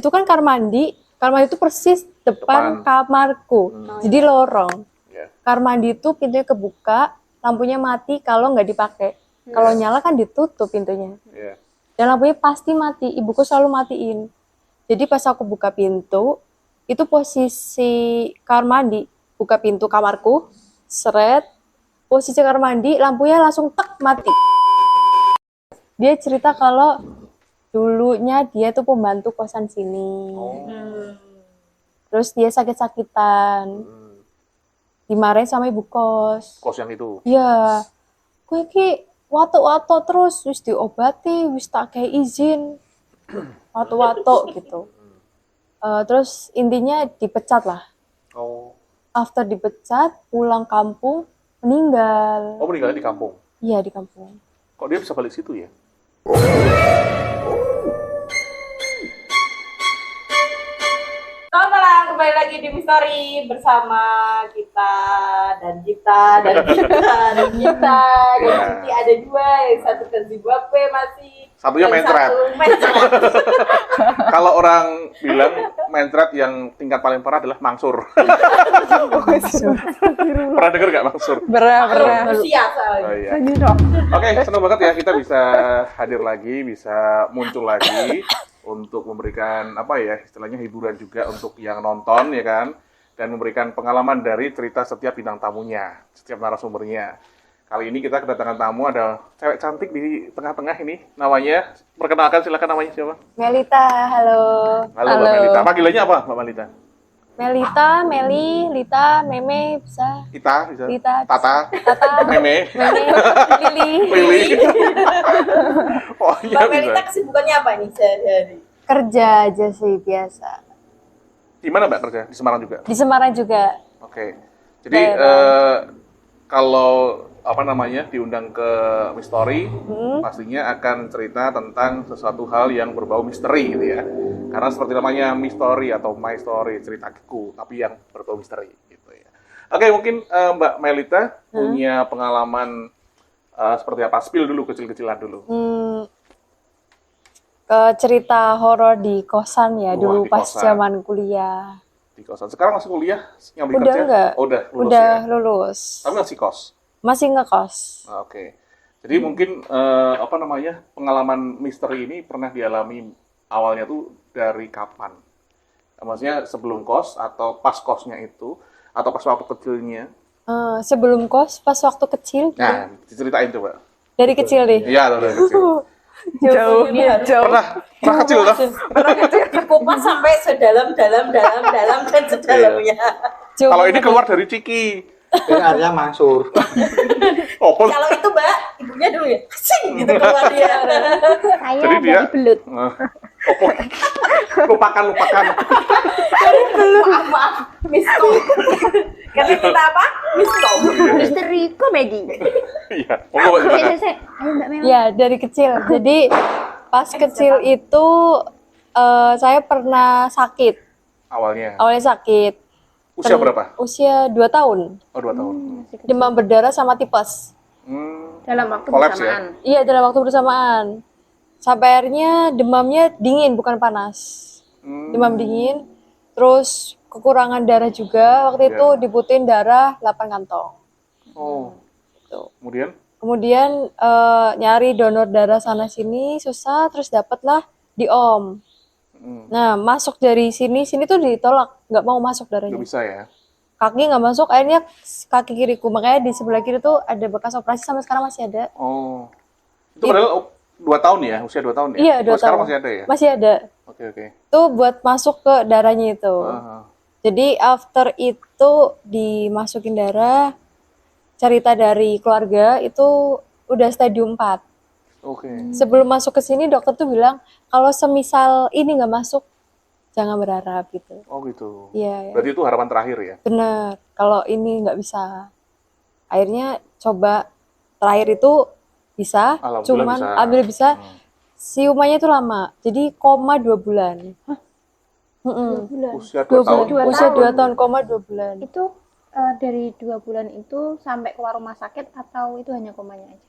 Itu kan kamar mandi itu persis depan kamarku, jadi lorong. Kamar mandi itu pintunya kebuka, lampunya mati kalau nggak dipakai. Kalau nyala kan ditutup pintunya. Dan lampunya pasti mati, ibuku selalu matiin. Jadi pas aku buka pintu, itu posisi kamar mandi, buka pintu kamarku, seret, posisi kamar mandi, lampunya langsung tek mati. Dia cerita kalau dulunya dia tuh pembantu kosan sini. Terus dia sakit-sakitan. Dimarahin sama ibu kos. Kos yang itu? Iya. Gue ki watuk-watuk terus, wis diobati, wis tak kayak izin. Watuk-watuk gitu. Terus intinya dipecat lah. After dipecat, pulang kampung, meninggal. Oh, meninggalnya di kampung? Iya, di kampung. Kok dia bisa balik situ ya? Selamat malam, kembali lagi di Misteri bersama kita dan kita dan kita dan kita dan Siti ada dua, yang satu ke Zimbabwe masih. Satunya mencret. Kalau orang bilang mencret yang tingkat paling parah adalah mangsur. Pernah dengar nggak mangsur? Berat. Usia soalnya. Oh, iya. Oke, senang banget ya kita bisa hadir lagi, bisa muncul lagi untuk memberikan apa ya istilahnya hiburan juga untuk yang nonton ya kan, dan memberikan pengalaman dari cerita setiap bintang tamunya, setiap narasumbernya. Kali ini kita kedatangan tamu, ada cewek cantik di tengah-tengah ini. Namanya, perkenalkan silakan, namanya siapa? Melita, halo. Halo. Mbak Melita. Panggilannya apa Mbak Melita? Melita, Meli, Lita, Meme, bisa. Ita, bisa? Lita, Tata, Meme, Lili. Lili. Oh iya, Mbak bisa. Melita kesibukannya apa nih sehari-hari? Kerja aja sih, biasa. Di mana Mbak kerja? Di Semarang juga? Di Semarang juga. Oke. Jadi kalau apa namanya diundang ke Misteri, pastinya akan cerita tentang sesuatu hal yang berbau misteri gitu ya. Karena seperti namanya Misteri atau My Story, ceritaku, tapi yang berbau misteri gitu ya. Oke, mungkin Mbak Melita punya pengalaman seperti apa? Spill dulu, kecil-kecilan dulu. Cerita horor di kosan ya, Wah, dulu di pas kosan. zaman kuliah. Di kosan. Sekarang masih kuliah? Nyambi Udah kerja? enggak? Oh, udah lulus Udah ya? lulus. Tapi masih kos? Masih ngekos. Oke. Jadi mungkin apa namanya pengalaman misteri ini pernah dialami awalnya tuh dari kapan? Maksudnya sebelum kos atau pas kosnya itu atau pas waktu kecilnya? Sebelum kos, pas waktu kecil. Nah, diceritain coba. Dari kecil deh. Iya, dari kecil. Jauh. Pernah kecil toh? Dikupas sampai sedalam dan sedalamnya. Kalau ini keluar dari Ciki. Ini artinya mangsur. Opol. Kalau itu Mbak, ibunya dulu ya, sing gitu keluar dia. Jadi dia belut. Opol. Lupakan. Maaf, miskom. Karena kita apa? Miskom. Misteri komedi. Iya. Monggo Mbak, gimana? Ayo Mbak Mel. Ya, dari kecil. Jadi pas kecil itu saya pernah sakit. Awalnya. Awalnya sakit. Usia berapa? Usia 2 tahun. Oh, 2 tahun. Demam berdarah sama tipes. Dalam waktu Kolaps ya? bersamaan. Iya, dalam waktu bersamaan. Sampai akhirnya demamnya dingin, bukan panas. Demam dingin. Terus kekurangan darah juga. Waktu itu dibutuhin darah 8 kantong. Oh. Gitu. Kemudian? Nyari donor darah sana sini susah, terus dapatlah di Om. Nah, masuk dari sini tuh ditolak, nggak mau masuk Nggak darahnya. bisa ya? Kaki nggak masuk, akhirnya kaki kiriku, makanya di sebelah kiri tuh ada bekas operasi sampai sekarang masih ada. Oh. Itu padahal 2 tahun ya? Usia 2 tahun ya? Iya, 2 Oh, sekarang tahun. masih ada ya? Masih ada. Oke. Tuh buat masuk ke darahnya itu. Jadi after itu dimasukin darah, cerita dari keluarga itu udah stadium 4. Oke. Sebelum masuk ke sini dokter tuh bilang kalau semisal ini nggak masuk jangan berharap gitu. Oh gitu. Iya. Berarti itu harapan terakhir ya? Bener. Kalau ini nggak bisa, akhirnya coba terakhir itu bisa, Alhamdulillah cuman bisa. ambil bisa. Siumannya itu lama, jadi koma 2 bulan. Usia 2 2 tahun? bulan. Usia 2 tahun, koma 2 bulan. Itu dari 2 bulan itu sampai keluar rumah sakit atau itu hanya komanya aja?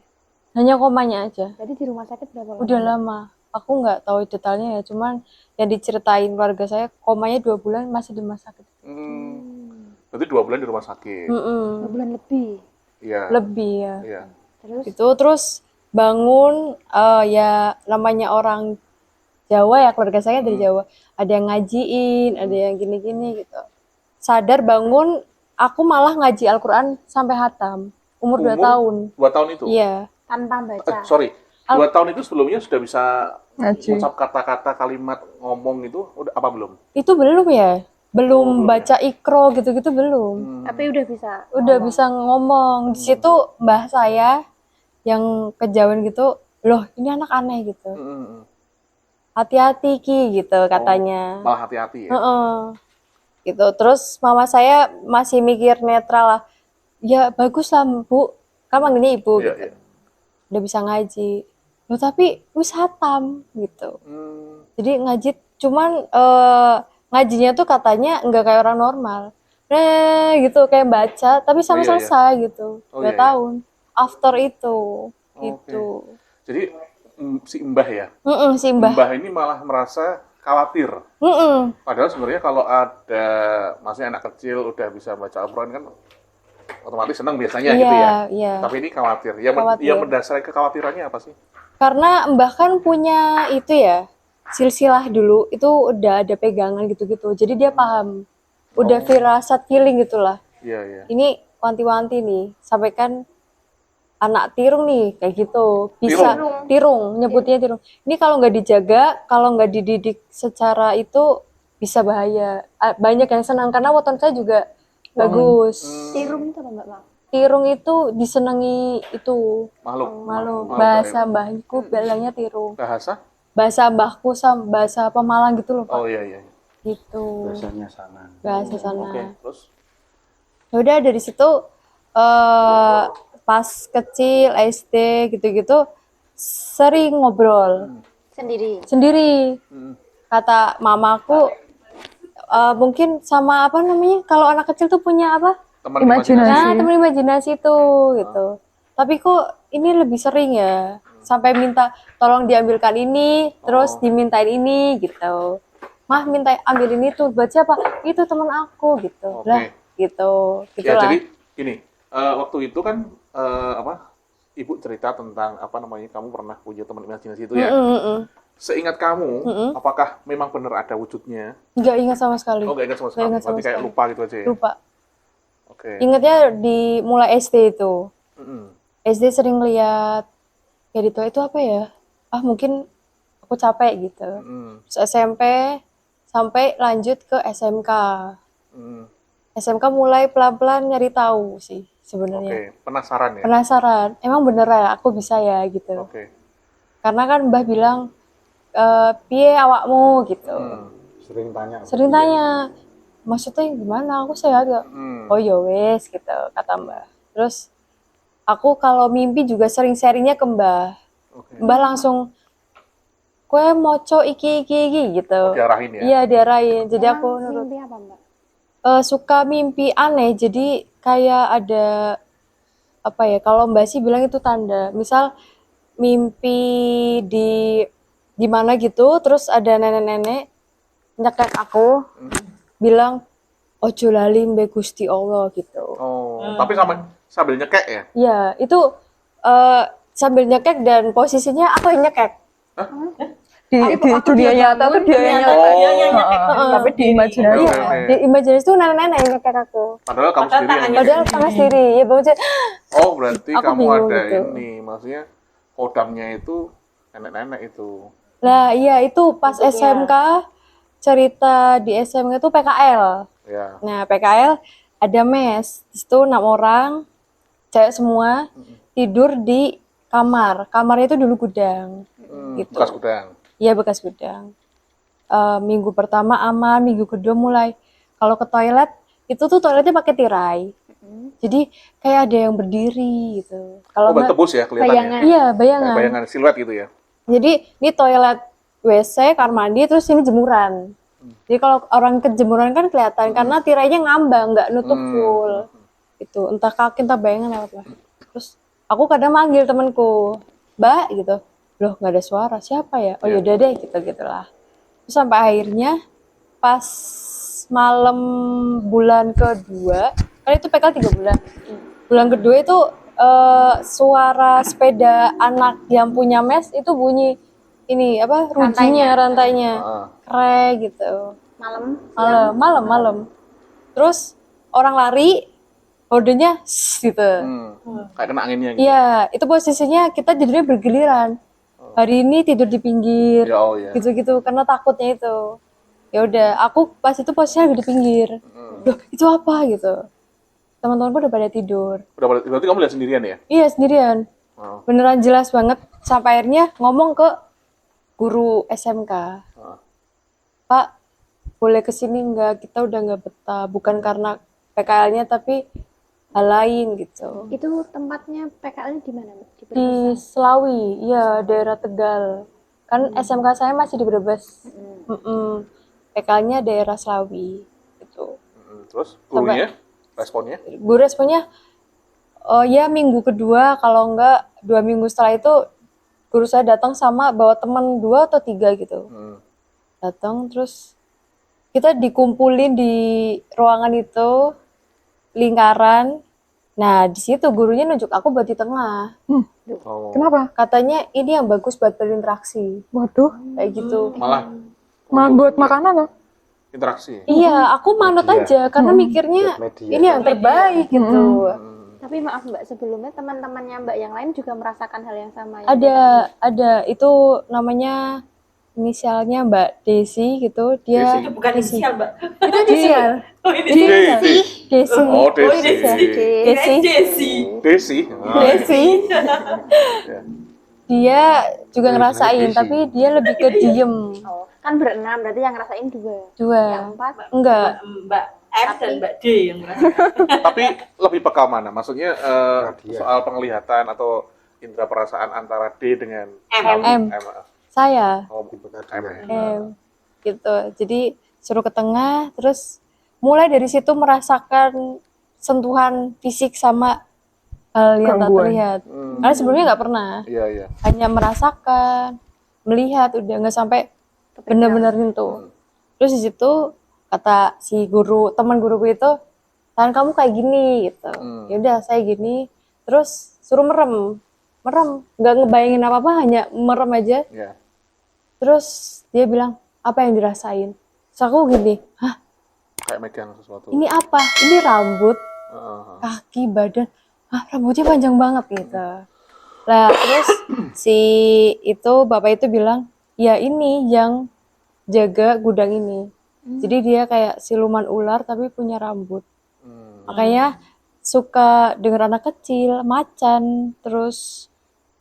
Hanya komanya aja. Berarti di rumah sakit berapa lama? Udah lama. aku nggak tahu detailnya ya, cuman yang diceritain keluarga saya komanya 2 bulan masih di rumah sakit. Berarti 2 bulan di rumah sakit. 2 bulan lebih. Iya. Lebih ya. Iya. Terus Itu terus bangun ya namanya orang Jawa ya, keluarga saya dari Jawa. Ada yang ngajiin, ada yang gini-gini gitu. Sadar bangun, aku malah ngaji Al-Quran sampai hatam. Umur 2 tahun. 2 tahun itu? Iya. tanpa baca. Sorry. 2 tahun itu sebelumnya sudah bisa Ngaji. ucap kata-kata, kalimat, ngomong itu udah apa belum? Itu belum ya? Belum baca ikro gitu-gitu belum. Tapi udah bisa. Udah bisa ngomong. Di situ mbah saya yang kejauhan gitu, loh ini anak aneh gitu. Hati-hati Ki gitu katanya. Malah hati-hati ya? Heeh. Gitu. Terus mama saya masih mikir netral lah. Ya bagus lah Bu, kan manggilnya ibu Iya, gitu. iya. Udah bisa ngaji. Loh tapi wis hatam gitu. Jadi ngaji cuman ngajinya tuh katanya nggak kayak orang normal. Gitu kayak baca tapi sampai iya, iya. selesai gitu. Oh, 2 iya, iya. tahun. After itu gitu. Jadi si Mbah ya? Si Mbah. Mbah ini malah merasa khawatir. Padahal sebenarnya kalau ada maksudnya anak kecil udah bisa baca Al-Quran kan otomatis senang biasanya gitu ya. Iya. Tapi ini khawatir. Khawatir. Yang mendasari kekhawatirannya apa sih? Karena Mbah kan punya itu ya, silsilah dulu itu udah ada pegangan gitu-gitu. Jadi dia paham. Udah firasat feeling gitulah. Iya, iya. Ini wanti-wanti nih, sampaikan anak tirung nih kayak gitu. Bisa tirung, nyebutnya tirung. Ini kalau nggak dijaga, kalau nggak dididik secara itu bisa bahaya. Banyak yang senang karena weton saya juga bagus. Tirung itu apa Mbak? Tirung itu disenangi itu Makhluk bahasa gaib. mbahku bilangnya tirung. Bahasa Mbahku sama bahasa Pemalang gitu loh Pak. Oh iya, iya. Gitu. Bahasanya sana. Bahasa sana. Oke, terus Ya udah dari situ pas kecil SD gitu-gitu sering ngobrol sendiri. Kata mamaku mungkin sama apa namanya kalau anak kecil tuh punya apa? teman imajinasi. Nah, teman imajinasi tuh gitu. Tapi kok ini lebih sering ya? Sampai minta tolong diambilkan ini, terus dimintain ini gitu. Mah minta ambil ini tuh buat siapa? Itu teman aku gitu. Oke. Lah gitu. Ya Gitulah. jadi gini, waktu itu kan ibu cerita tentang apa namanya kamu pernah punya teman imajinasi itu ya. Seingat kamu, apakah memang benar ada wujudnya? Nggak ingat sama sekali. Oh, nggak ingat sama Nggak sekali. ingat sama Berarti kayak sekali. lupa gitu aja ya. Lupa. Oke. Ingatnya di mulai SD itu. SD sering lihat ya itu apa ya? Mungkin aku capek gitu. Terus SMP sampai lanjut ke SMK. SMK mulai pelan-pelan nyari tahu sih sebenarnya. Oke, penasaran ya? Penasaran, emang bener ya aku bisa ya gitu. Oke. Karena kan Mbah bilang, piye awakmu gitu. Sering tanya, maksudnya gimana? Aku sehat gak? Oh ya wes gitu kata Mbah. Terus aku kalau mimpi juga sering sharingnya ke Mbah. Mbah langsung, kue moco iki gitu. Diarahin ya? Iya diarahin. Jadi aku nurut. Mimpi apa Mbak? Suka mimpi aneh, jadi kayak ada apa ya? Kalau Mbak sih bilang itu tanda. Misal mimpi di mana gitu, terus ada nenek-nenek nyekek aku, bilang ojo lali mbek Gusti Allah gitu. Oh, tapi sambil nyekek ya? Iya, itu sambil nyekek dan posisinya aku yang nyekek. Di dunia nyata tuh dia yang nyata. Tapi di imajinasi. Iya, di imajinasi tuh nenek-nenek yang nyekek aku. Padahal kamu sendiri yang Padahal tangan sendiri, ya bang. Oh, berarti Aku kamu bingung ada gitu. ini, maksudnya kodamnya itu nenek-nenek itu. Lah iya itu pas SMK cerita di SMK itu PKL. Ya. Nah PKL ada mes, di situ 6 orang, cewek semua tidur di kamar. Kamarnya itu dulu gudang. Gitu. Bekas gudang. Iya bekas gudang. Minggu pertama aman, minggu kedua mulai kalau ke toilet itu tuh toiletnya pakai tirai. Jadi kayak ada yang berdiri gitu. Kalau nggak- bertebus ya kelihatannya. Iya bayangan. Bayangan siluet gitu ya. Jadi ini toilet WC, kamar mandi, terus ini jemuran. Jadi kalau orang kejemuran kan kelihatan karena tirainya ngambang, nggak nutup full. Itu entah kaki entah bayangan lewat lah. Terus aku kadang manggil temanku, Mbak gitu. loh nggak ada suara, siapa ya? Oh Iya. yaudah deh gitu-gitulah. Terus sampai akhirnya pas malam bulan kedua, kan itu PKL 3 bulan. Bulan kedua itu suara sepeda anak yang punya mes itu bunyi ini apa rujinya rantainya Heeh. krek gitu. Malam. Terus orang lari, hodenya gitu. Kayak kena anginnya gitu. Iya, itu posisinya kita jadinya bergiliran. Hari ini tidur di pinggir, Ya, oh ya. gitu-gitu karena takutnya itu. Ya udah, aku pas itu posisinya lagi di pinggir. Loh, itu apa gitu? Teman-temanku udah pada tidur. Berarti kamu lihat sendirian ya? Iya, sendirian. Oh. Beneran jelas banget. Sampai akhirnya ngomong ke guru SMK. Pak, boleh kesini nggak? Kita udah nggak betah. Bukan karena PKL-nya, tapi hal lain gitu. Itu tempatnya PKL-nya di mana, Mbak? Di Selawi, iya daerah Tegal. Kan SMK saya masih di Brebes. PKL-nya daerah Selawi gitu. Terus gurunya responnya? Guru responnya, oh ya minggu kedua, kalau enggak 2 minggu setelah itu guru saya datang sama bawa teman 2 atau 3 gitu. Datang terus kita dikumpulin di ruangan itu lingkaran. Nah di situ gurunya nunjuk aku buat di tengah. Oh. Kenapa? Katanya ini yang bagus buat berinteraksi. Waduh, Kayak gitu. Malah buat makanan loh. interaksi. Iya, aku manut aja karena mikirnya ini yang terbaik gitu. Tapi maaf Mbak, sebelumnya teman-temannya Mbak yang lain juga merasakan hal yang sama ya? Ada itu namanya inisialnya Mbak Desi gitu. Dia Itu bukan inisial, Mbak. itu inisial. Oh, ini Desi. Desi. Oh, Desi. Desi. Desi. Desi. Desi. Dia juga ngerasain, tapi dia lebih ke diem. Oh, kan berenam, berarti yang ngerasain 2. Dua. Yang 4? Enggak. Mbak F dan Mbak D yang merasa. Tapi lebih peka mana? Maksudnya soal penglihatan atau indera perasaan antara D dengan M. Saya. Oh, M ya. Gitu. Jadi suruh ke tengah, terus mulai dari situ merasakan sentuhan fisik sama hal yang tak Gangguan. terlihat. Karena sebelumnya nggak pernah. Iya. Hanya merasakan, melihat, udah nggak sampai benar-benar nyentuh. Terus di situ kata si guru, teman guruku itu, tangan kamu kayak gini gitu. Ya udah saya gini, terus suruh merem, nggak ngebayangin apa-apa, hanya merem aja. Iya. Terus dia bilang, apa yang dirasain? Terus aku gini, hah? Kayak megang sesuatu. Ini apa? Ini rambut, Heeh. kaki, badan. Ah, rambutnya panjang banget gitu. Lah, terus si itu bapak itu bilang, ya ini yang jaga gudang ini. Jadi dia kayak siluman ular tapi punya rambut. Makanya suka denger anak kecil, macan, terus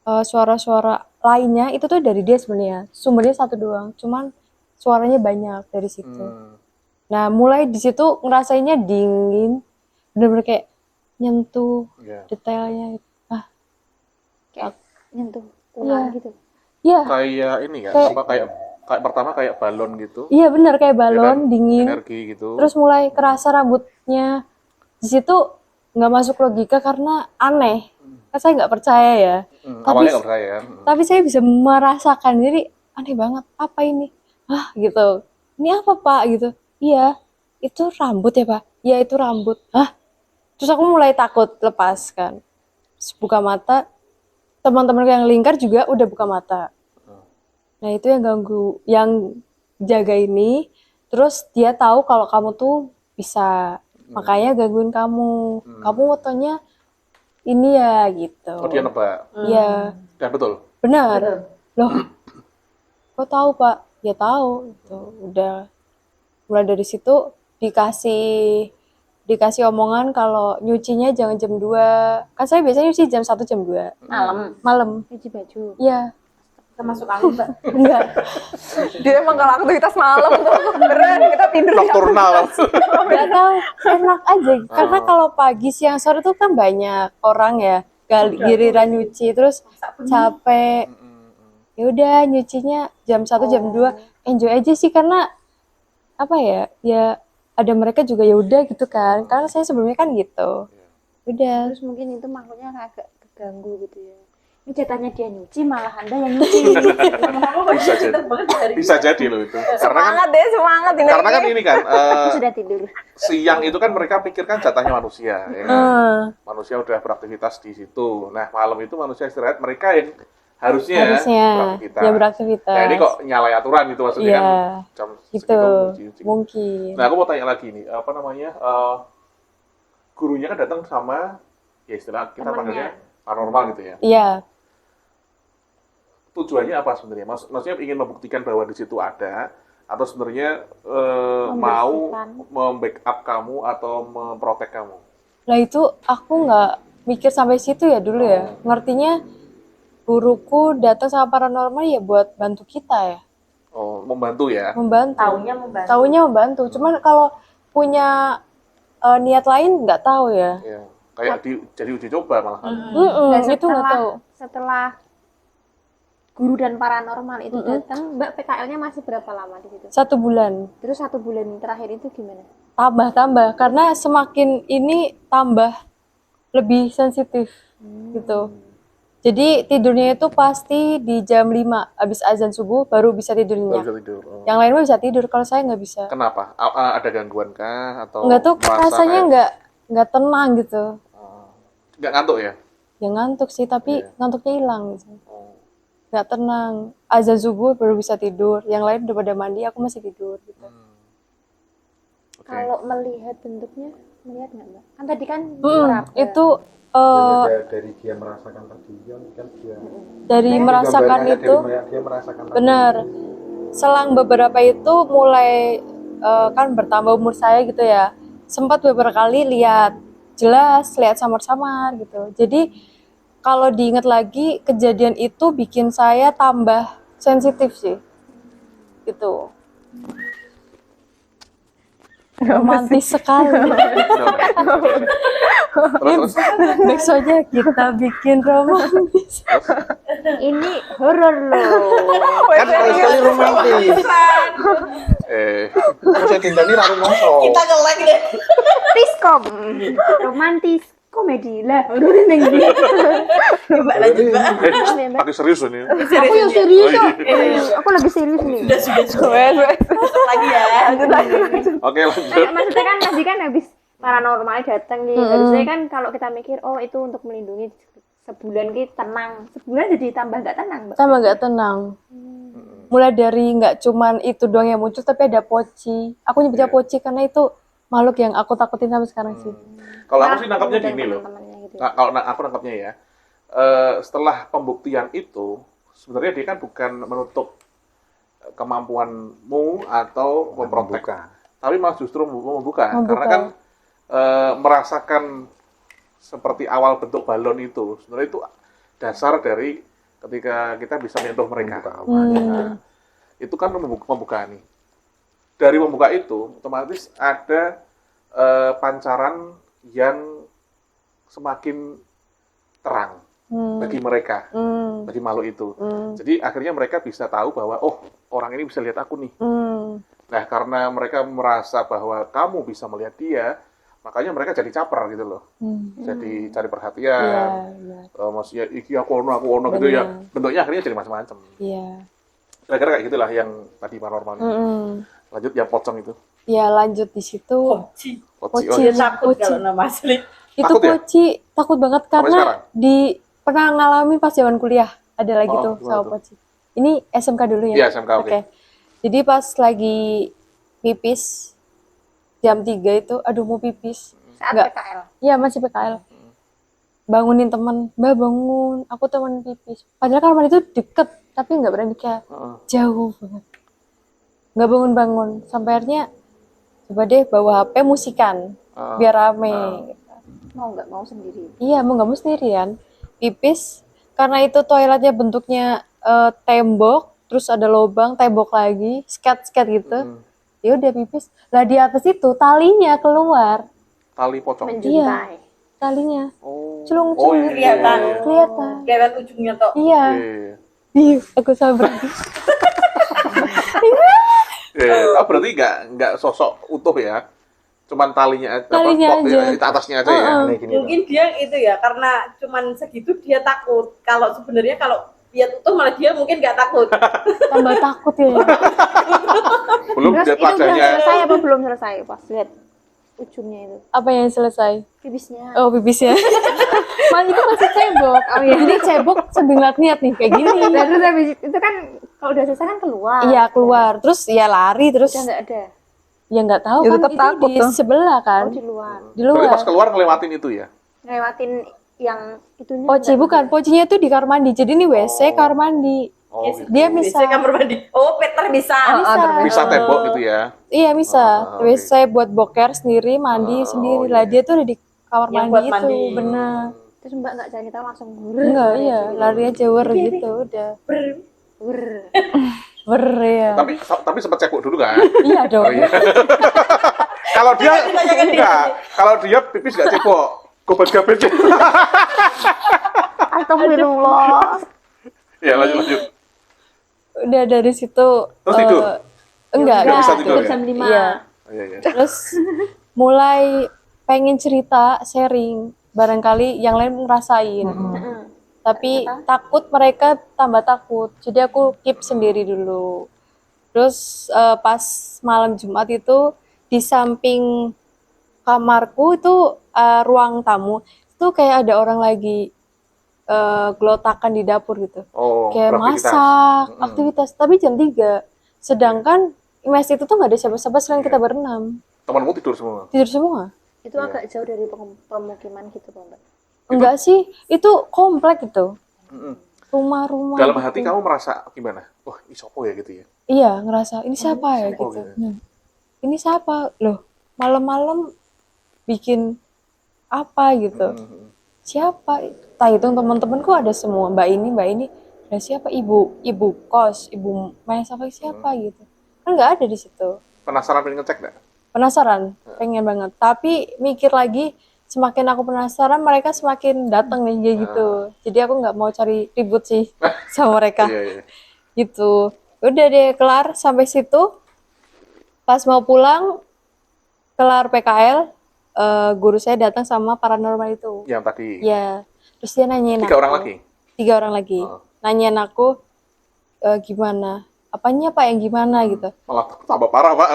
suara-suara lainnya itu tuh dari dia sebenarnya. Sumbernya satu doang, cuman suaranya banyak dari situ. Nah, mulai di situ ngerasainnya dingin, bener-bener kayak nyentuh Iya. detailnya. Kayak nyentuh ular gitu. Iya, Kayak ini kan, kayak pertama kayak balon gitu. iya bener kayak balon ya kan? dingin. Energi gitu. Terus mulai kerasa rambutnya. Di situ nggak masuk logika karena aneh. Kan saya nggak percaya ya. Awalnya nggak percaya kan. Tapi saya bisa merasakan, jadi aneh banget. Apa ini? Hah gitu. Ini apa Pak gitu? Iya, itu rambut ya Pak? Iya itu rambut. Hah? Terus aku mulai takut lepas kan. Terus buka mata, teman-teman yang lingkar juga udah buka mata. Nah itu yang ganggu, yang jaga ini. Terus dia tahu kalau kamu tuh bisa, makanya gangguin kamu. Kamu fotonya ini ya gitu. Oh, dia nebak. Iya, Dan betul. benar. Loh, kok tahu Pak? Ya tahu. Gitu. Udah mulai dari situ dikasih omongan kalau nyucinya jangan jam 2. Kan saya biasanya nyuci jam 1 jam 2. Malam. Cuci baju. Iya. Termasuk angin, Mbak. Enggak. Dia emang kalau aktivitas malam tuh keren, kita tidur Nokturnal. Enggak tahu, enak aja. Karena kalau pagi, siang, sore tuh kan banyak orang ya, giliran nyuci terus capek. Ya udah nyucinya jam 1 jam 2. Enjoy aja sih karena apa ya? Ya ada mereka juga ya udah gitu kan. Karena saya sebelumnya kan gitu. Udah. Terus mungkin itu makhluknya agak keganggu gitu ya. Ini jatahnya dia nyuci, malah Anda yang nyuci. Bisa jadi. Bisa jadi loh itu. Semangat deh, semangat ini. Karena kan ini kan Aku sudah tidur. siang itu kan mereka pikirkan jatahnya manusia, ya kan? Manusia udah beraktivitas di situ. Nah malam itu manusia istirahat, mereka yang harusnya beraktivitas. ya beraktivitas. Nah ini kok nyalain aturan gitu maksudnya Iya, kan jam gitu segitu nyuci. mungkin. Nah aku mau tanya lagi nih, apa namanya? Gurunya kan datang sama ya istilah kita panggilnya paranormal gitu ya. Iya, Tujuannya apa sebenarnya? Maksudnya ingin membuktikan bahwa di situ ada, atau sebenarnya mau membackup kamu atau memprotek kamu? lah itu aku nggak mikir sampai situ ya dulu ya. Ngertinya guruku datang sama paranormal ya buat bantu kita ya. Oh, membantu ya? Membantu. Taunya membantu. Cuman kalau punya niat lain nggak tahu ya. Iya. Kayak jadi uji coba malah. Dan Itu nggak tahu. setelah guru dan paranormal itu datang, Mbak PKL-nya masih berapa lama di situ? 1 bulan. Terus 1 bulan terakhir itu gimana? Tambah karena semakin ini tambah lebih sensitif gitu. Jadi tidurnya itu pasti di jam 5 habis azan subuh baru bisa Baru tidurnya. bisa tidur. Oh. Yang lain mah bisa tidur, kalau saya nggak bisa. Kenapa? Ada gangguan kah atau Nggak tuh merasa rasanya kayak- nggak tenang gitu. nggak ngantuk ya? Ya ngantuk sih, tapi Iya. ngantuknya hilang gitu. Oh. Nggak tenang. Azan subuh baru bisa tidur. Yang lain udah pada mandi, aku masih tidur gitu. Oke. Kalau melihat bentuknya, melihat nggak Mbak? Kan tadi kan Itu dari dia merasakan tadi kan dia dari merasakan gambarnya itu dia merasakan tadi. benar. Selang beberapa itu mulai kan bertambah umur saya gitu ya. Sempat beberapa kali lihat jelas, lihat samar-samar gitu. Jadi kalau diingat lagi kejadian itu bikin saya tambah sensitif sih. Gitu. Romantis sekali. Terus Backsoundnya kita bikin romantis. ini horor loh. Kan harus sekali romantis. Terus yang Dinda ini lalu ngosok. Kita nge-lag deh. Tiskom, romantis komedi lah. Horor neng di. Coba lanjut, Mbak. pakai serius ini. Aku yang serius kok. Aku lagi serius nih. Sudah. Lagi ya. Oke lanjut. Maksudnya kan tadi kan habis paranormal datang nih. Harusnya kan kalau kita mikir, oh itu untuk melindungi sebulan kita tenang. Sebulan jadi tambah nggak tenang, Mbak. Sama nggak tenang. Mulai dari nggak cuman itu doang yang muncul, tapi ada poci. Aku nyebutnya poci karena itu makhluk yang aku takutin sampai sekarang sih. Kalau aku sih nangkapnya Dan gini loh. teman-temannya gitu. Nah, kalau aku nangkapnya ya, setelah pembuktian itu, sebenarnya dia kan bukan menutup kemampuanmu atau memprotek, tapi malah justru membuka. Karena kan merasakan seperti awal bentuk balon itu, sebenarnya itu dasar dari ketika kita bisa menyentuh mereka. Nah, itu kan membuka nih. Dari membuka itu, otomatis ada pancaran yang semakin terang bagi mereka, bagi makhluk itu. Jadi akhirnya mereka bisa tahu bahwa, oh orang ini bisa lihat aku nih. Nah karena mereka merasa bahwa kamu bisa melihat dia, makanya mereka jadi caper gitu loh. Jadi cari perhatian. Maksudnya iki aku ono gitu ya. Bentuknya akhirnya jadi macam-macam. Iya. Kira-kira kayak gitulah yang tadi paranormal. Lanjut yang pocong itu. Ya lanjut di situ. Poci. Poci. Oh, Takut kalau nama asli. Itu Takut ya? poci takut banget Sampai karena sekarang? pernah ngalamin pas zaman kuliah ada lagi tuh gimana sama tuh? poci. Ini SMK dulu ya? Iya, SMK, oke. Jadi pas lagi pipis jam 3 itu, aduh mau pipis. Saat Nggak. PKL. Iya masih PKL. Bangunin teman, Mbak bangun, aku teman pipis. Padahal kamar itu deket, tapi nggak berani kayak jauh banget. Nggak bangun-bangun. Sampai akhirnya coba deh bawa HP musikan, biar rame. Mau nggak mau sendiri. Iya, mau nggak mau sendirian. Pipis, karena itu toiletnya bentuknya tembok, terus ada lubang, tembok lagi, sket-sket gitu. Ya udah pipis. Lah di atas itu talinya keluar. Tali pocong. Menjuntai. Talinya. Oh. Celung-celung. iya, Kelihatan. iya. Kelihatan. Kelihatan ujungnya toh. Iya. Iya. Ih, aku sabar. Oh, berarti nggak sosok utuh ya. cuman talinya Talinya top aja. ya, atasnya aja ya. Aneh gini Mungkin dia itu ya karena cuman segitu dia takut. Kalau sebenarnya kalau lihat utuh malah dia mungkin nggak takut. Tambah takut ya. Belum Terus lihat itu udah wajahnya. selesai apa belum selesai pas lihat ujungnya itu? Apa yang selesai? Bibisnya. Oh, bibisnya. Mas itu masih cebok. Oh iya. Jadi cebok sambil ngeliat nih kayak gini. Dan terus habis itu kan kalau udah selesai kan keluar. Iya keluar, terus ya lari, terus Udah nggak ada. ya nggak tahu Ya kan tetap itu takut di tuh. sebelah kan, Oh di luar. di Berarti luar. pas keluar ngelewatin itu ya. Ngelewatin yang itunya. Poci bukan, pocinya tuh di kamar mandi. Jadi ini WC kamar mandi. Oh, gitu. Dia Bisa bisa, kamar mandi. Oh, Peter bisa. Bisa tembok gitu ya. iya bisa. Ah, WC buat boker sendiri, mandi sendiri lah. iya. Dia tuh ada di kamar Yang mandi buat itu, mandi. bener. Terus Mbak nggak cari tahu langsung Enggak, iya, lari aja gitu, udah. Ber. Ber ya. Tapi sempat cebok dulu kan? Iya dong. Oh iya. Kalau dia enggak, kalau dia pipis enggak cebok. Gobat-gabet. Astagfirullah. Ya lanjut. Udah dari situ. Terus tidur? Enggak, Nggak bisa tidur ya? Jam 5. Iya. Oh, iya. Terus mulai pengen cerita, sharing. Barangkali yang lain ngerasain. Tapi takut mereka tambah takut. Jadi aku keep sendiri dulu. Terus pas malam Jumat itu di samping kamarku itu ruang tamu. Itu kayak ada orang lagi gelotakan di dapur gitu. Oh, Kayak beraktivitas. masak, aktivitas. Tapi jam 3. Sedangkan mes itu tuh nggak ada siapa-siapa selain kita berenam. Temanmu tidur semua. Tidur semua. Itu agak jauh dari pemukiman gitu, Mbak. Enggak sih, itu komplek gitu. Mm-mm. Rumah-rumah. Dalam gitu. hati kamu merasa gimana? Wah, ini sopo ya gitu ya. Iya, ngerasa ini siapa ya siapa gitu. gitu. Ini siapa? Loh, malam-malam bikin apa gitu. Mm-mm. Siapa? Tak hitung teman-temanku ada semua. Mbak ini. Ada siapa? Ibu kos, ibu mes apa siapa gitu. Kan nggak ada di situ. Penasaran pengen ngecek enggak? Penasaran, pengen banget. Tapi mikir lagi, semakin aku penasaran, mereka semakin datang nih kayak gitu. Jadi aku nggak mau cari ribut sih sama mereka. Iya. Gitu. Udah deh kelar sampai situ. Pas mau pulang, kelar PKL, guru saya datang sama paranormal itu. Yang tadi. Ya, terus dia nanyain 3 orang lagi. 3 orang lagi. Oh. Nanyain aku, gimana? Apanya Pak yang gimana gitu. Malah tambah parah, Pak.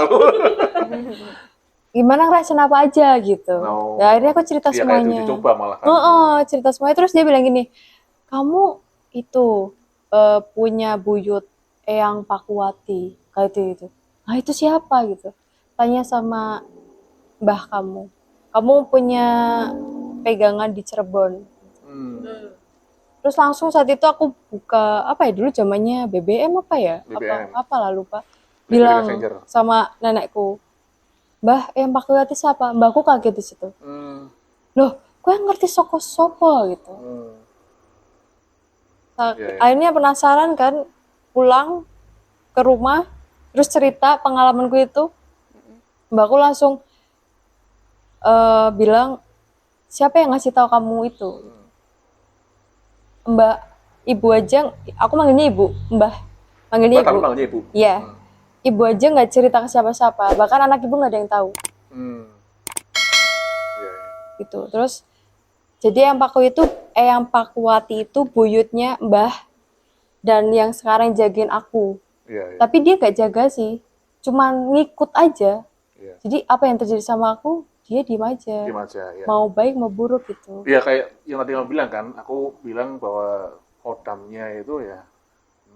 Gimana ngerasain apa aja gitu. No. Ya, akhirnya aku cerita Dia kayak semuanya. uji coba malah kan. Cerita semuanya. Terus dia bilang gini, kamu itu punya buyut Eyang Pakuwati. Kayak itu. Nah itu siapa gitu. Tanya sama mbah kamu. Kamu punya pegangan di Cirebon. Hmm. Terus langsung saat itu aku buka, apa ya dulu zamannya BBM apa ya? BBM. Apa lah lupa. BlackBerry Bilang Messenger. sama nenekku, Mbah, Eyang Pakuwati siapa? Mbahku kaget di situ. Hmm. Loh, gue ngerti sopo gitu. Hmm. Nah, Iya, iya. akhirnya penasaran kan, pulang ke rumah, terus cerita pengalamanku itu, mbakku langsung bilang, siapa yang ngasih tahu kamu itu? Mbak, ibu aja, aku manggilnya ibu, mbah, manggilnya Mbak, kamu ibu. panggilnya ibu. Iya, ibu aja nggak cerita ke siapa-siapa, bahkan anak ibu nggak ada yang tahu. Hmm. Iya, iya. Gitu. Terus jadi Eyang Pakuwati itu buyutnya Mbah dan yang sekarang jagain aku. Iya, iya. Tapi dia gak jaga sih, cuman ngikut aja. Iya. Jadi apa yang terjadi sama aku, dia diem aja. Diem aja, ya. Mau baik mau buruk gitu. Iya kayak yang tadi kamu bilang kan, aku bilang bahwa kodamnya itu ya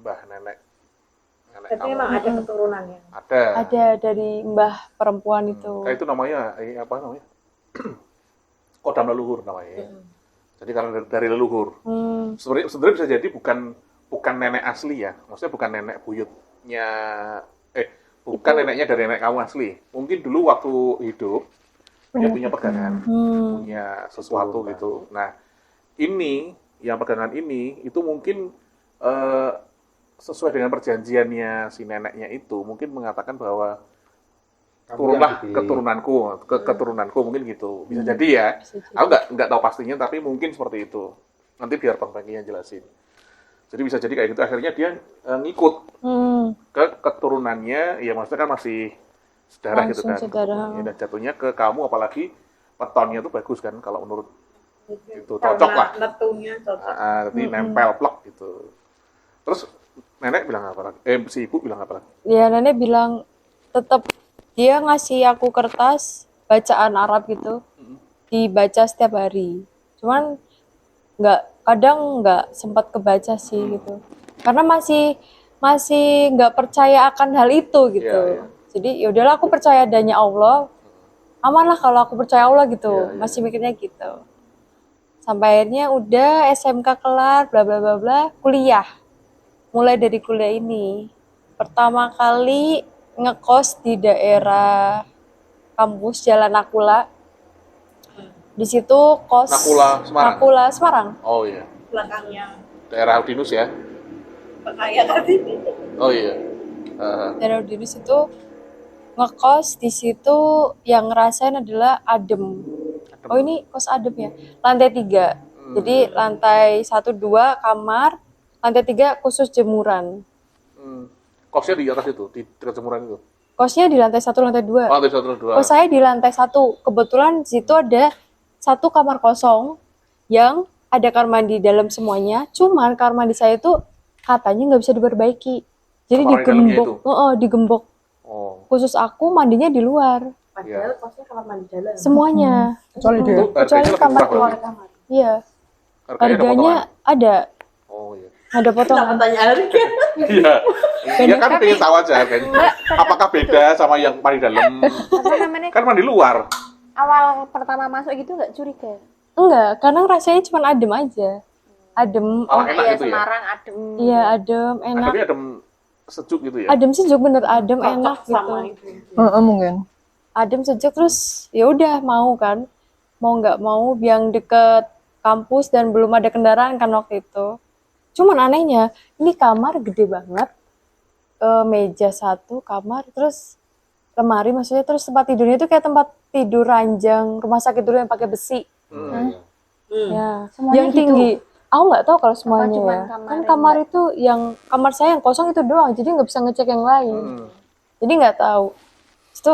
mbah nenek Berarti kamu. memang ada keturunannya. Ada. Ada dari mbah perempuan itu. Kayak itu namanya apa namanya? Kodam leluhur namanya. Jadi karena dari leluhur. Sebenarnya bisa jadi bukan nenek asli ya. Maksudnya bukan nenek buyutnya bukan neneknya dari nenek kamu asli. Mungkin dulu waktu hidup dia punya pegangan, punya sesuatu gitu. Nah, ini yang pegangan ini itu mungkin sesuai dengan perjanjiannya si neneknya itu mungkin mengatakan bahwa turunlah keturunanku mungkin gitu. Bisa jadi ya. Aku nggak tahu pastinya tapi mungkin seperti itu. Nanti biar Bang Bangki yang jelasin. Jadi bisa jadi kayak gitu akhirnya dia ngikut ke keturunannya, ya maksudnya kan masih sedarah gitu Langsung kan. sedarah. Ya, dan jatuhnya ke kamu, apalagi petonnya tuh bagus kan kalau menurut itu cocok lah. Netunya cocok. Jadi nempel plek gitu. Terus nenek bilang apa lagi? Si ibu bilang apa lagi? Ya nenek bilang tetap dia ngasih aku kertas bacaan Arab gitu, dibaca setiap hari. Cuman kadang nggak sempat kebaca sih gitu, karena masih nggak percaya akan hal itu gitu. Iya, iya. Jadi ya udahlah, aku percaya adanya Allah, aman lah kalau aku percaya Allah gitu. Iya, iya. Masih mikirnya gitu. Sampai akhirnya udah SMK kelar, bla bla bla bla, kuliah. Mulai dari kuliah ini, pertama kali ngekos di daerah kampus Jalan Nakula. Di situ kos Nakula, Semarang? Nakula, Semarang. Oh iya. Belakangnya Daerah Udinus ya? Pakaya tadi. Oh iya. Daerah di situ ngekos. Di situ yang ngerasain adalah adem. Oh ini kos adem ya. Lantai 3. Jadi lantai 1, 2 kamar, lantai 3 khusus jemuran. Kosnya di atas itu, di dekat jemuran itu. Kosnya di lantai 1, lantai 2. Oh, lantai 1, 2. Kos saya di lantai 1. Kebetulan di situ ada 1 kamar kosong yang ada kamar mandi dalam semuanya. Cuman kamar mandi saya itu katanya nggak bisa diperbaiki. Jadi Kamar di dalamnya digembok, digembok. Oh. Khusus aku mandinya di luar. Padahal kosnya kamar mandi dalam. Semuanya. Kecuali dia. Itu Kecuali harganya lebih kamar murah keluar. berarti. Iya. Harganya ada Harganya potongan. ada. Oh iya. Ada Kenapa potongan. tanya harga? Iya. Iya kan pengen tahu aja harganya. Apakah beda sama yang mandi dalam? Apa namanya? Kan mandi luar. Awal pertama masuk gitu nggak curiga? Enggak, karena rasanya cuma adem aja. Adem. Malah enak Iya, gitu ya. Semarang adem. Iya, adem, enak. Ademnya adem sejuk gitu ya. Adem sejuk, bener adem, enak Cocok sama gitu. itu. Mungkin. Adem sejuk, terus ya udah mau kan. Mau nggak mau yang deket kampus dan belum ada kendaraan kan waktu itu. Cuman anehnya, ini kamar gede banget. Meja 1 kamar, terus lemari maksudnya, terus tempat tidurnya itu kayak tempat tidur ranjang rumah sakit dulu yang pakai besi. Ya, Semuanya yang gitu? tinggi. Aku nggak tahu kalau semuanya cuman ya. kamar Kan yang kamar itu yang kamar saya yang kosong itu doang, jadi nggak bisa ngecek yang lain. Jadi nggak tahu. Itu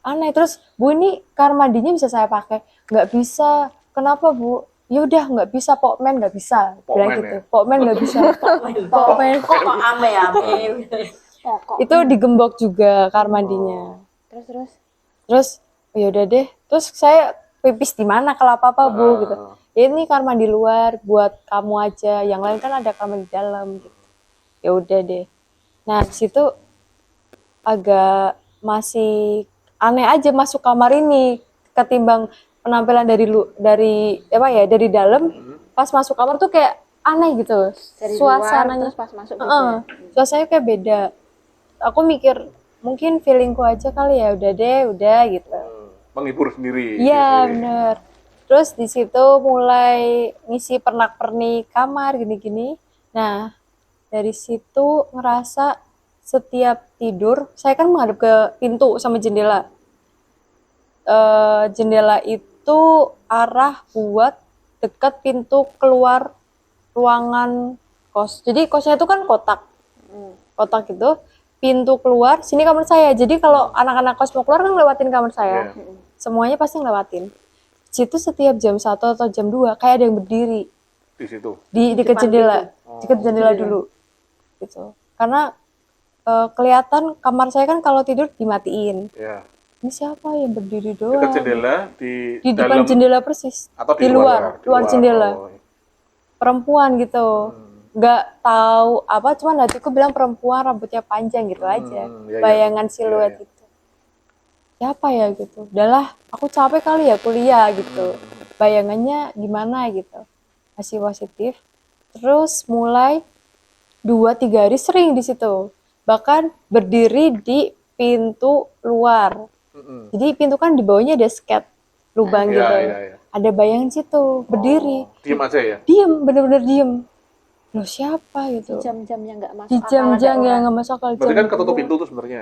aneh. Terus Bu, ini kamar mandinya bisa saya pakai? Nggak bisa. Kenapa Bu? Ya udah nggak bisa, pokmen nggak bisa. Bilang Pokmen gitu. ya? Pokmen nggak bisa. Pokmen. Kok ame-ame. Pokok. Itu digembok juga kamar mandinya. Terus. Terus ya udah deh. Terus saya pipis di mana kalau apa-apa Bu gitu. Ya ini kamar mandi luar buat kamu aja. Yang lain kan ada kamar mandi dalam gitu. Ya udah deh. Nah, di situ agak masih aneh aja masuk kamar ini ketimbang penampilan dari dalam. Pas masuk kamar tuh kayak aneh gitu. Dari Suasananya. luar, terus pas masuk Suasananya kayak beda. Aku mikir mungkin feelingku aja kali ya, udah gitu. Menghibur sendiri. Iya bener. Terus di situ mulai ngisi pernak-pernik kamar gini-gini. Nah dari situ ngerasa setiap tidur, saya kan menghadap ke pintu sama jendela. Jendela itu arah buat dekat pintu keluar ruangan kos. Jadi kosnya itu kan kotak. Kotak itu pintu keluar, sini kamar saya. Jadi kalau anak-anak kos mau keluar kan lewatin kamar saya. Semuanya pasti ngelewatin. Situ setiap jam 1 atau jam 2 kayak ada yang berdiri Di situ. di dekat jendela. Dekat jendela dulu. Gitu. Karena kelihatan kamar saya kan kalau tidur dimatiin. Ya. Ini siapa yang berdiri doang? Dekat jendela di depan dalam jendela persis. atau di luar jendela. Oh. Perempuan gitu. Nggak tahu apa, cuman hatiku bilang perempuan rambutnya panjang gitu aja. Iya, Bayangan siluet iya. itu. Siapa ya gitu. Udahlah, aku capek kali ya kuliah gitu. Bayangannya gimana gitu. Masih positif. Terus mulai 2-3 hari sering di situ. Bahkan berdiri di pintu luar. Jadi pintu kan di bawahnya ada sket lubang Iya, gitu. iya. Ada bayangan situ, berdiri. Diem aja ya. Diem, bener-bener diem. Loh siapa gitu? Jam-jam yang nggak masuk Di akal jam-jam ada yang orang. nggak masuk akal. Berarti kan jam ketutup 2. pintu tuh sebenarnya.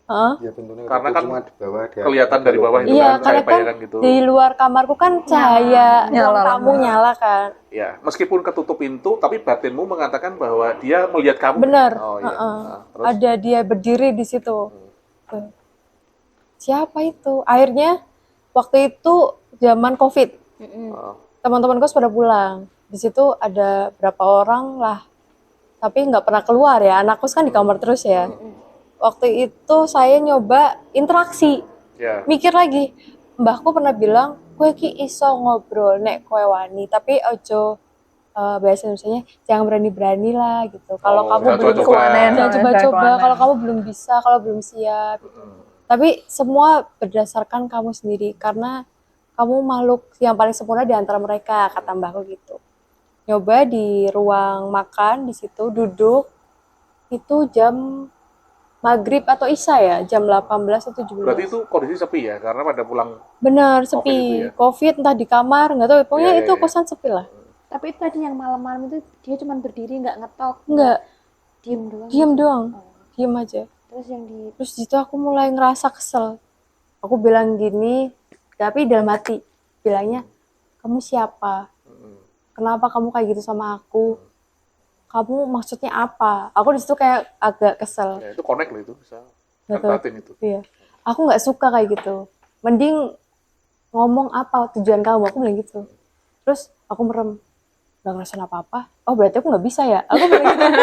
Heeh. Ya tentunya Karena kan cuma di bawah ada kelihatan dari bawah itu Iya, kan karena kayak kan bayangan gitu. di luar kamarku kan cahaya ruang Nyala. tamu nyala kan. Ya, meskipun ketutup pintu, tapi batinmu mengatakan bahwa dia melihat kamu. Bener. Oh iya. Heeh. Nah, terus Ada dia berdiri di situ. Tuh. siapa itu? Akhirnya waktu itu zaman COVID, Oh. teman-teman kos pada pulang. Di situ ada berapa orang lah, tapi nggak pernah keluar ya. Anak kos kan di kamar terus ya. Waktu itu saya nyoba interaksi, Ya. mikir lagi. Mbahku pernah bilang, kowe ki iso ngobrol nek kowe wani, tapi ojo bahasa Indonesianya jangan berani-berani lah gitu. Kalau Oh, kamu jangan belum coba-coba. jangan coba-coba, Jangan kalau kamu belum bisa, kalau belum siap. Tapi semua berdasarkan kamu sendiri karena kamu makhluk yang paling sempurna di antara mereka, kata mbahku gitu. Nyoba di ruang makan di situ duduk itu jam maghrib atau isya ya, jam 18 atau 17. Berarti itu kondisi sepi ya, karena pada pulang. Bener, Covid itu sepi. ya? Covid entah di kamar, nggak tahu. Pokoknya Iya, iya, itu iya. kosan sepi lah. Tapi itu tadi yang malam-malam itu dia cuma berdiri nggak ngetok, Nggak, diem doang. diem doang. Oh. Diem aja. Terus yang di Terus di situ aku mulai ngerasa kesel. Aku bilang gini, tapi dalam hati. Bilangnya, kamu siapa? Kenapa kamu kayak gitu sama aku? Kamu maksudnya apa? Aku di situ kayak agak kesel. Ya, itu connect loh itu bisa. Kan Betul. batin itu. Iya. Aku nggak suka kayak gitu. Mending ngomong apa tujuan kamu, aku bilang gitu. Terus aku merem, nggak ngerasain apa-apa. Oh berarti aku nggak bisa ya? Aku bilang gitu.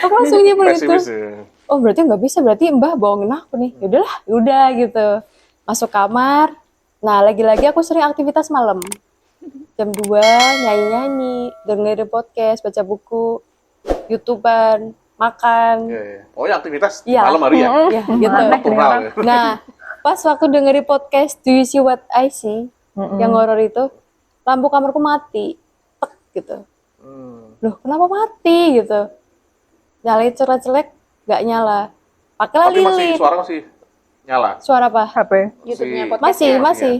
Aku langsung dia bilang gitu. Pesimis ya. Oh berarti nggak bisa, berarti mbah bohongin aku nih. Yaudahlah, udah gitu. Masuk kamar. Nah lagi-lagi aku sering aktivitas malam. Jam 2 nyanyi-nyanyi, dengerin podcast, baca buku, YouTuber, makan. Iya, iya. Oh ya aktivitas Iya. malam hari ya? Ya, gitu. Nocturnal ya. Nah, pas waktu dengerin podcast Do You See What I See, yang horor itu, lampu kamarku mati. Tek gitu. Loh, kenapa mati gitu? Nyalain celek-celek, nggak nyala. Pakailah Tapi masih lilin. suara masih nyala. Suara apa? HP. YouTube-nya Si- podcast. Masih.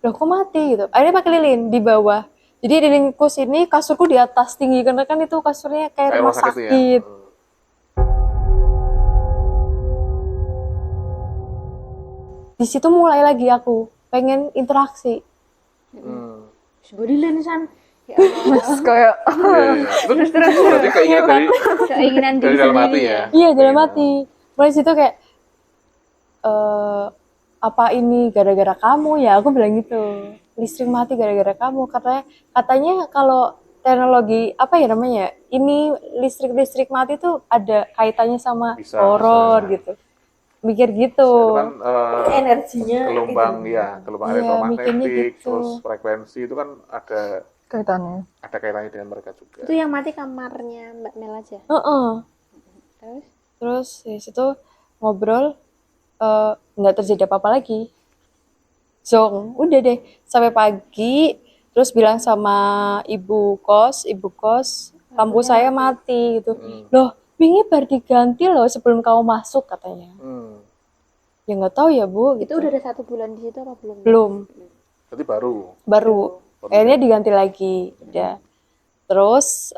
Loh, kok mati gitu? Akhirnya pakai lilin di bawah. Jadi lilinku sini, kasurku di atas tinggi. Karena kan itu kasurnya kayak rumah tuh ya. sakit. Di situ mulai lagi aku pengen interaksi. body lensan. Ya Allah. Terus kayak Iya, iya. Itu berarti keinginan dari Keinginan dari diri dalam hati sendiri ya. Iya, dalam hati. Mulai situ kayak apa ini gara-gara kamu ya? Aku bilang gitu. Listrik mati gara-gara kamu. Katanya kalau teknologi apa ya namanya? Ini listrik mati tuh ada kaitannya sama Bisa, horor bisa. gitu. Mikir gitu. Itu kan Energinya gelombang itu. ya, gelombang Iya, mikirnya elektromagnetik, gitu. terus frekuensi itu kan ada kaitannya. kaitannya dengan mereka juga. Itu yang mati kamarnya Mbak Mel aja. Heeh. Terus Terus di situ ngobrol nggak terjadi apa-apa lagi. Zong, udah deh sampai pagi. Terus bilang sama ibu kos, lampu saya mati gitu. Loh, wingi baru diganti loh sebelum kamu masuk katanya. Ya nggak tahu ya Bu. itu udah ada 1 bulan di situ apa belum? Belum, Berarti baru. baru. Akhirnya diganti lagi, udah. Terus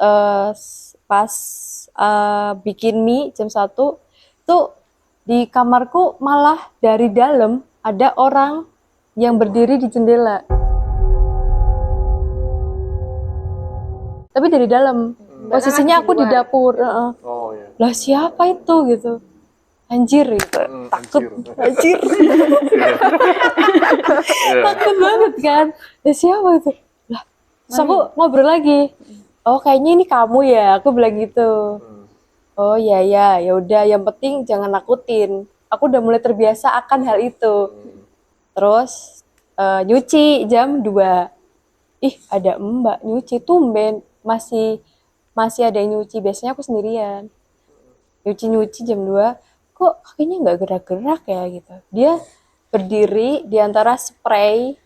pas bikin mie jam 1 tuh di kamarku malah dari dalam ada orang yang berdiri di jendela. Tapi dari dalam. Posisinya aku di dapur. Heeh. Oh iya. Lah siapa itu gitu? Anjir gitu. Takut. Anjir. Iya. Takut banget kan. Lah siapa itu? Lah, terus aku ngobrol lagi. Oh kayaknya ini kamu ya, aku bilang gitu. Oh ya ya udah. Yang penting jangan nakutin. Aku udah mulai terbiasa akan hal itu. Terus nyuci jam 2. Ih ada mbak nyuci tumben masih ada yang nyuci. Biasanya aku sendirian. Nyuci jam 2. Kok kakinya nggak gerak-gerak ya gitu. Dia berdiri di antara spray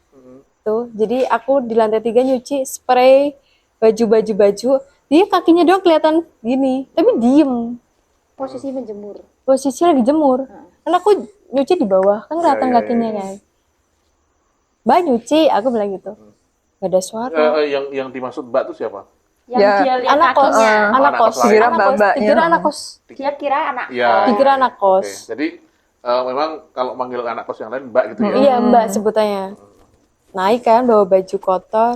tuh. Jadi aku di lantai 3 nyuci spray baju. Dia kakinya doang kelihatan gini, tapi diem. Posisi menjemur. Posisi lagi jemur. Karena aku nyuci di bawah, kan kelihatan Iya, iya, kakinya iya. kan. Mbak nyuci, aku bilang gitu. Gak ada suara. Yang dimaksud Mbak itu siapa? Yang Ya, dia lihat Anak kos, kakinya. anak anak kos, kos lain. Dikira anak kos, mbak-mbaknya. dikira anak kos, Dia kira anak Iya. kos. dikira anak kos. Oke. Jadi memang kalau manggil anak kos yang lain Mbak gitu ya. Iya mbak sebutannya. Naik kan bawa baju kotor.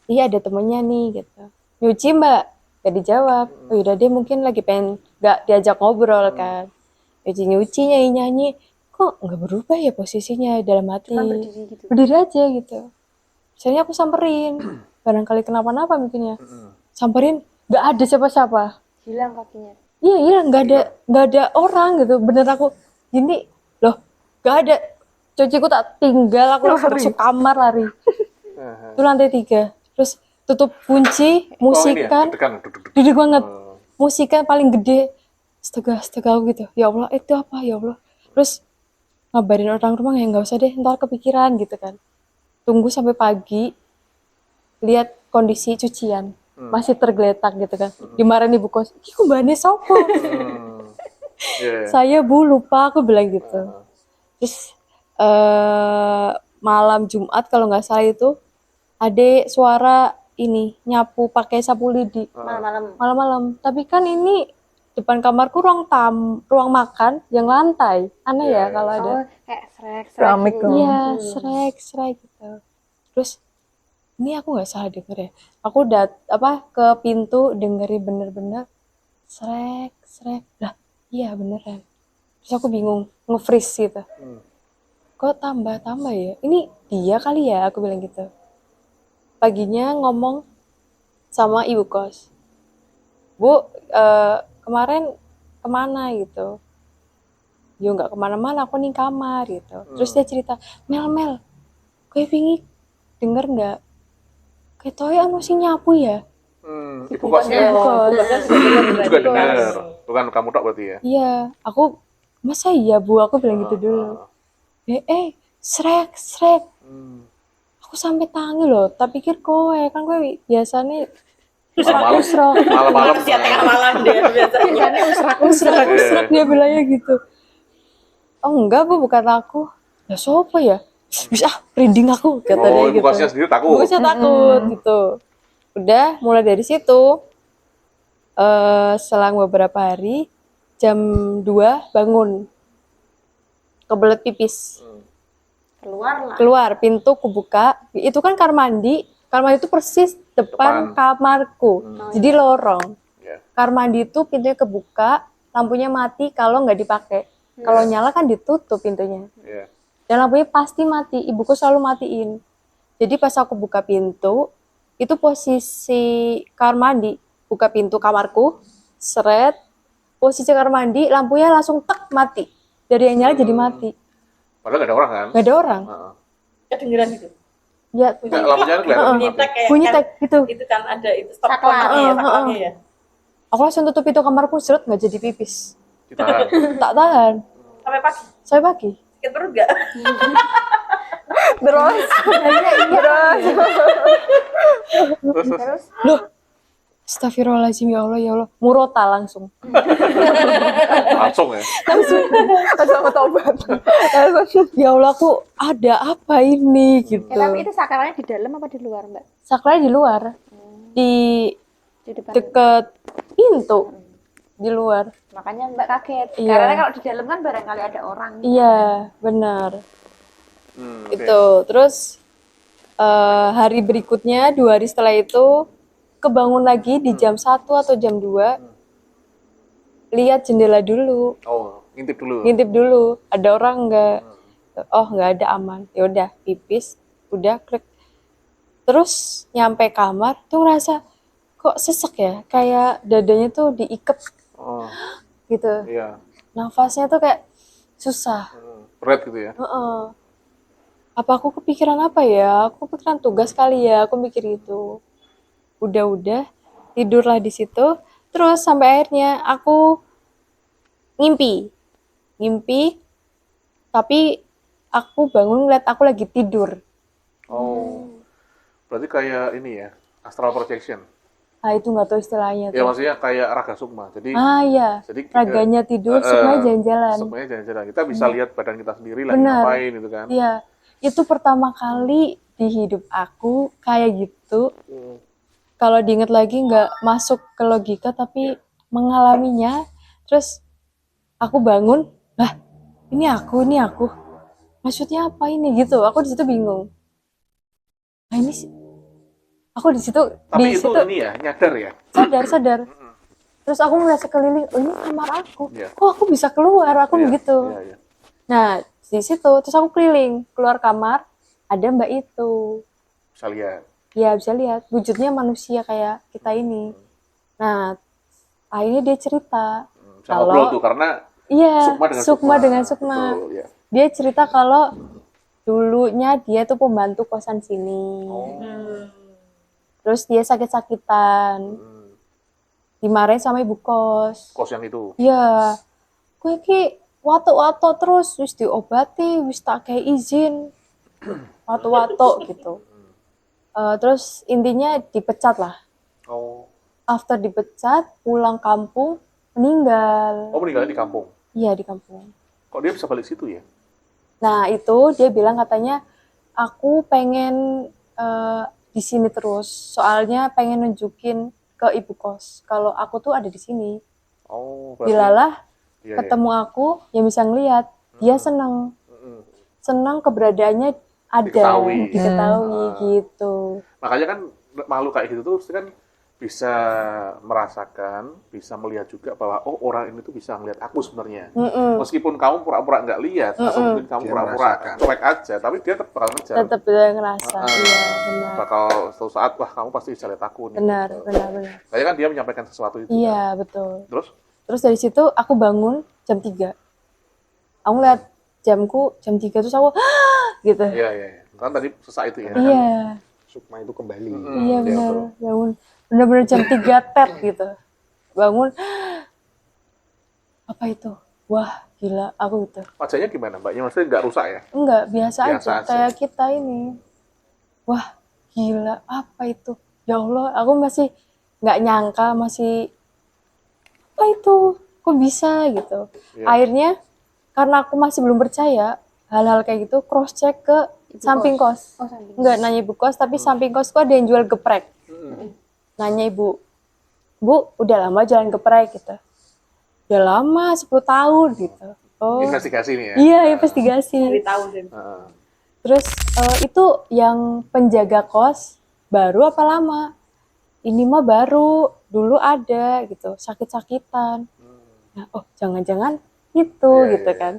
Iya ada temennya nih gitu. Nyuci mbak, gak dijawab. Oh yaudah dia mungkin lagi pengen gak diajak ngobrol kan. Nyuci nyanyi. Kok kok nggak berubah ya posisinya dalam hati. Cuman berdiri gitu. Berdiri aja gitu. Misalnya aku samperin, barangkali kenapa-napa mikirnya. Samperin, nggak ada siapa-siapa. Hilang kakinya. Iya, iya, nggak ada orang gitu. Bener aku gini, loh, nggak ada. Cuciku tak tinggal, aku langsung masuk kamar lari. Itu lantai 3. Terus tutup kunci, musikan, duduk banget. Musikan paling gede. Astaga aku gitu. Ya Allah, itu apa ya Allah. Terus ngabarin orang rumah ya nggak usah deh, ntar kepikiran gitu kan. Tunggu sampai pagi, lihat kondisi cucian. Masih tergeletak gitu kan. Dimarahin ibu kos, "Iku mbane sopo?" Saya Bu lupa, aku bilang gitu. Terus malam Jumat kalau nggak salah itu ada suara ini nyapu pakai sapu lidi malam-malam. Tapi kan ini depan kamarku ruang makan yang lantai. Aneh ya kalau ada. Oh, kayak srek Keramik gitu. dong. Iya, srek gitu. Terus ini aku nggak salah denger ya. Aku ke pintu dengerin bener-bener srek. Lah, iya beneran. Terus aku bingung, nge-freeze gitu. Kok tambah ya? Ini dia kali ya, aku bilang gitu. Paginya ngomong sama ibu kos. "Bu, kemarin kemana gitu?" "Yo nggak kemana-mana, aku nih kamar gitu." Terus dia cerita, Mel, kowe wingi denger nggak? Ketoke anu sing nyapu ya? Ibu kosnya Ibu kos. juga dengar. Bukan kamu tok berarti ya? Iya, aku masa iya Bu, aku bilang gitu dulu. Srek. Aku sampai tangi loh, tak pikir kowe, kan kowe biasanya Malam-malam. Siap tengah malam dia biasanya. usrak dia bilangnya gitu. Oh enggak Bu, bukan aku. Ya siapa ya? Bisa merinding aku kata dia Ibu gitu. kosnya sendiri takut. Ibu kosnya takut gitu. Udah mulai dari situ selang beberapa hari jam 2 bangun. Kebelet pipis. Keluar, pintu kubuka. Itu kan kamar mandi. Kamar mandi itu persis depan kamarku. Jadi lorong. Kamar mandi itu pintunya kebuka, lampunya mati kalau nggak dipakai. Kalau nyala kan ditutup pintunya. Dan lampunya pasti mati. Ibuku selalu matiin. Jadi pas aku buka pintu, itu posisi kamar mandi. Buka pintu kamarku, seret. Posisi kamar mandi, lampunya langsung tek mati. Dari yang nyala jadi mati. Padahal nggak ada orang kan? Nggak ada orang. Kedengeran gitu. Ya, Nggak, lampunya kelihatan. bunyi tek gitu. Itu kan ada itu stop saklarnya ya. Aku langsung tutup pintu kamarku, seret, nggak jadi pipis. Ditahan. Tak tahan. Sampai pagi. Saya pagi. Sakit perut enggak? Terus Terus. Loh, astagfirullahaladzim, ya Allah. Murota langsung. Langsung ya. sama tobat. Ya Allah, aku ada apa ini gitu. Tapi itu sakralnya di dalam apa di luar, Mbak? Saklarnya di luar. Di Di depan. deket pintu. Di luar. Makanya Mbak kaget. Iya. Karena kalau di dalam kan barangkali ada orang. Iya, benar. Oke. Itu. Terus hari berikutnya, 2 hari setelah itu, kebangun lagi di jam 1 atau jam 2. Lihat jendela dulu. Oh, Ngintip dulu. Ada orang nggak? Oh, nggak ada, aman. Ya udah, pipis. Udah, klik. Terus nyampe kamar, tuh ngerasa, kok sesek ya? Kayak dadanya tuh diikat Oh, gitu. iya. Nafasnya tuh kayak susah. Berat gitu ya. Apa aku kepikiran apa ya? Aku kepikiran tugas kali ya, aku mikir gitu. Udah, tidurlah di situ. Terus sampai akhirnya aku ngimpi, tapi aku bangun ngeliat aku lagi tidur. Oh, berarti kayak ini ya, astral projection. Ah, itu nggak tahu istilahnya Ya tuh. maksudnya kayak raga sukma. Jadi, Iya, jadi raganya tidur, sukmanya jalan-jalan. Sukmanya jalan-jalan. Kita bisa lihat badan kita sendiri lagi Benar. ngapain gitu kan. Iya, itu pertama kali di hidup aku kayak gitu. Kalau diinget lagi nggak masuk ke logika, tapi mengalaminya. Terus aku bangun, lah ini aku. Maksudnya apa ini gitu? Aku di situ bingung. Nah ini sih, aku di situ Tapi itu ini ya, nyadar ya. sadar. Terus aku ngeliat sekeliling, oh ini kamar aku. Iya. Kok aku bisa keluar? Aku Iya, begitu. iya. Nah, di situ terus aku keliling keluar kamar, ada mbak itu. Bisa lihat. Ya bisa lihat wujudnya manusia kayak kita ini. Nah akhirnya dia cerita Bisa ngobrol kalau tuh karena iya Sukma dengan Sukma. Betul, ya. Dia cerita kalau dulunya dia tuh pembantu kosan sini. Terus dia sakit-sakitan, dimarahin sama ibu kos. Kos yang itu. Iya, gue ki watuk-watuk terus, wis diobati, wis tak kayak izin, watuk-watuk gitu. Terus intinya dipecat lah. Oh. After dipecat, pulang kampung, meninggal. Oh, meninggalnya di kampung. Iya di kampung. Kok dia bisa balik situ ya? Nah itu dia bilang katanya, aku pengen di sini terus, soalnya pengen nunjukin ke ibu kos kalau aku tuh ada di sini. Oh, berarti Bilalah iya, ketemu aku yang bisa ngelihat, dia seneng keberadaannya ada, diketahui gitu. Makanya kan makhluk kayak gitu tuh kan bisa merasakan, bisa melihat juga bahwa oh orang ini tuh bisa ngelihat aku sebenarnya. Meskipun kamu pura-pura nggak lihat, atau mungkin kamu Dia pura-pura merasakan. cuek aja, tapi dia tetap bakal ngejar. Tetap dia ngerasa, iya benar, Bakal suatu saat wah kamu pasti bisa lihat aku nih. benar, Gitu. benar. Kayaknya kan dia menyampaikan sesuatu itu. Iya Kan? betul. Terus Terus dari situ aku bangun jam 3. Aku lihat jamku jam 3 terus aku gitu. iya. Kan tadi sesak itu ya. Iya. Sukma itu kembali. Iya benar, bangun benar-benar jam 3 tet gitu. Bangun, apa itu? Wah, gila aku gitu. Wajahnya gimana mbaknya? Maksudnya nggak rusak ya? Enggak, biasa Biasa aja, aja. kayak kita ini. Wah, gila, apa itu? Ya Allah, aku masih nggak nyangka, masih apa itu? Kok bisa gitu. Iya. Akhirnya karena aku masih belum percaya hal-hal kayak gitu, cross check ke samping kos. Oh, samping. Enggak nanya ibu kos, tapi samping kosku ada yang jual geprek. Nanya ibu, Bu, udah lama jalan geprek gitu. Udah lama, 10 tahun gitu. Oh, Investigasi nih ya. iya investigasi. Dari tahun dan Heeh. Terus itu yang penjaga kos baru apa lama? Ini mah baru, dulu ada gitu, sakit-sakitan. Nah, oh jangan-jangan itu Iya, gitu iya. kan.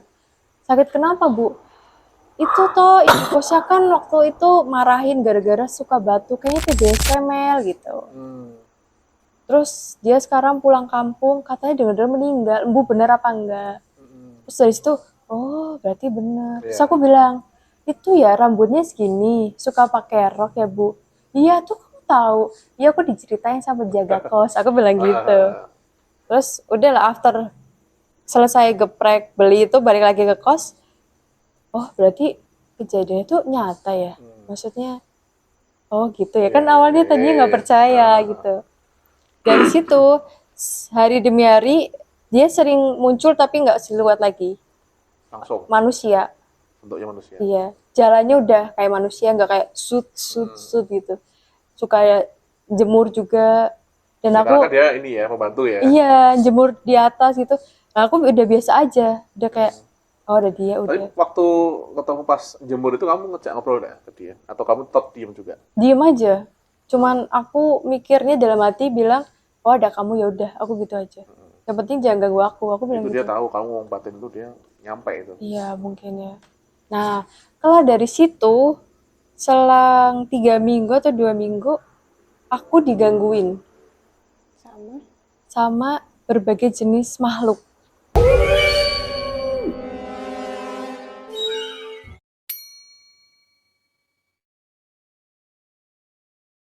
Sakit kenapa Bu? Itu toh ibu kosnya kan waktu itu marahin gara-gara suka batu, kayaknya TBC Mel gitu. Terus dia sekarang pulang kampung, katanya dengar-dengar meninggal. Bu bener apa enggak? Terus dari situ, oh berarti bener. Terus Iya. aku bilang, itu ya rambutnya segini, suka pakai rok ya Bu? Iya tuh kamu tahu. Iya aku diceritain sama penjaga kos, aku bilang gitu. Terus udahlah after selesai geprek beli itu balik lagi ke kos. Oh berarti kejadian itu nyata ya? Maksudnya, oh gitu ya. Kan awalnya tadinya nggak percaya gitu. Dari situ hari demi hari dia sering muncul tapi nggak siluet lagi, Langsung manusia. bentuknya manusia. Iya, jalannya udah kayak manusia, nggak kayak sut gitu. Suka jemur juga. Dan Karena aku kan dia ini ya pembantu ya. iya jemur di atas gitu. Nah, aku udah biasa aja, udah kayak oh ada dia Tapi udah. waktu ketemu pas jemur itu kamu ngejak ngobrol nggak ke dia? Atau kamu tetap diem juga? Diem aja. Cuman aku mikirnya dalam hati bilang, oh ada kamu ya udah, aku gitu aja. Yang penting jangan ganggu aku bilang Itu gitu. dia tahu kamu ngomong batin itu dia nyampe itu. Iya mungkin ya. Nah, kalau dari situ selang 3 minggu atau 2 minggu aku digangguin Sama. sama berbagai jenis makhluk.